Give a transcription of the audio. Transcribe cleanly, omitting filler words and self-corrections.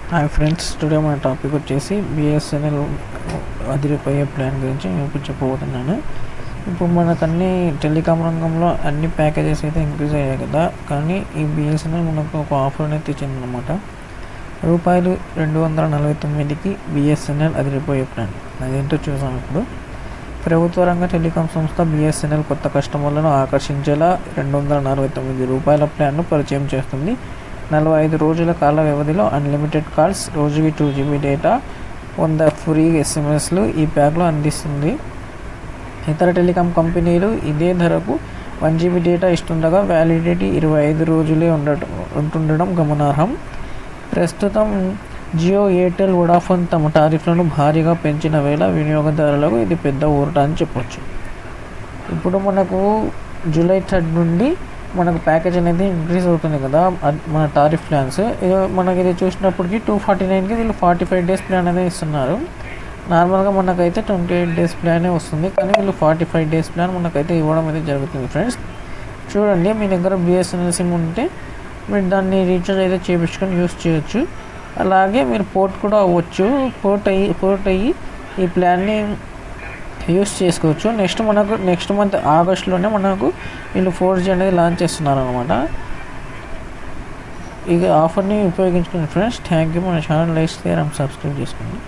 Hi friends, today మన topic వచ్చేసి BSNL అదిరిపోయే ప్లాన్ గురించి మీకు చెప్పబోతున్నాను. ఇప్పుడు మనకు అన్ని టెలికాం రంగంలో అన్ని ప్యాకేజెస్ అయితే ఇంక్రీజ్ అయ్యాయి కదా, కానీ ఈ బిఎస్ఎన్ఎల్ మనకు ఒక ఆఫర్ అనేది తెచ్చిందనమాట. రూపాయలు 249కి బిఎస్ఎన్ఎల్ అదిరిపోయే ప్లాన్. అదేంటో చూసాం. ఇప్పుడు ప్రభుత్వ రంగ టెలికాం సంస్థ బిఎస్ఎన్ఎల్ కొత్త కస్టమర్లను ఆకర్షించేలా 249 రూపాయల ప్లాన్ను పరిచయం చేస్తుంది. 45 రోజుల కాల వ్యవధిలో అన్లిమిటెడ్ కాల్స్, రోజుకి 2 GB డేటా, 100 ఫ్రీ SMS ఈ ప్యాక్లో అందిస్తుంది. ఇతర టెలికాం కంపెనీలు ఇదే ధరకు 1 GB డేటా ఇస్తుండగా వ్యాలిడిటీ 25 రోజులే ఉంటుండడం గమనార్హం. ప్రస్తుతం జియో, ఎయిర్టెల్, వొడాఫోన్ తమ టారిఫ్లను భారీగా పెంచిన వేళ వినియోగదారులకు ఇది పెద్ద ఊరట అని చెప్పొచ్చు. ఇప్పుడు మనకు జూలై 3 నుండి మనకు ప్యాకేజ్ అనేది ఇంక్రీజ్ అవుతుంది కదా, మన టారిఫ్ ప్లాన్స్. మనకి ఇది చూసినప్పటికీ 249కి వీళ్ళు 45 డేస్ ప్లాన్ అనేది ఇస్తున్నారు. నార్మల్గా మనకైతే 28 డేస్ ప్లానే వస్తుంది, కానీ వీళ్ళు 45 డేస్ ప్లాన్ మనకైతే ఇవ్వడం అయితే జరుగుతుంది. ఫ్రెండ్స్ చూడండి, మీ దగ్గర బిఎస్ఎన్ఎల్ సిమ్ ఉంటే మీరు దాన్ని రీఛార్జ్ అయితే చేయించుకొని యూస్ చేయొచ్చు. అలాగే మీరు పోర్ట్ కూడా అవ్వచ్చు. పోర్ట్ అయ్యి ఈ ప్లాన్ని యూస్ చేసుకోవచ్చు. నెక్స్ట్ మంత్ ఆగస్టులోనే మనకు వీళ్ళు 4G అనేది లాంచ్ చేస్తున్నారు అనమాట. ఈ ఆఫర్ని ఉపయోగించుకుని ఫ్రెండ్స్. Thank you. మన channel like, share and subscribe చేసుకోండి.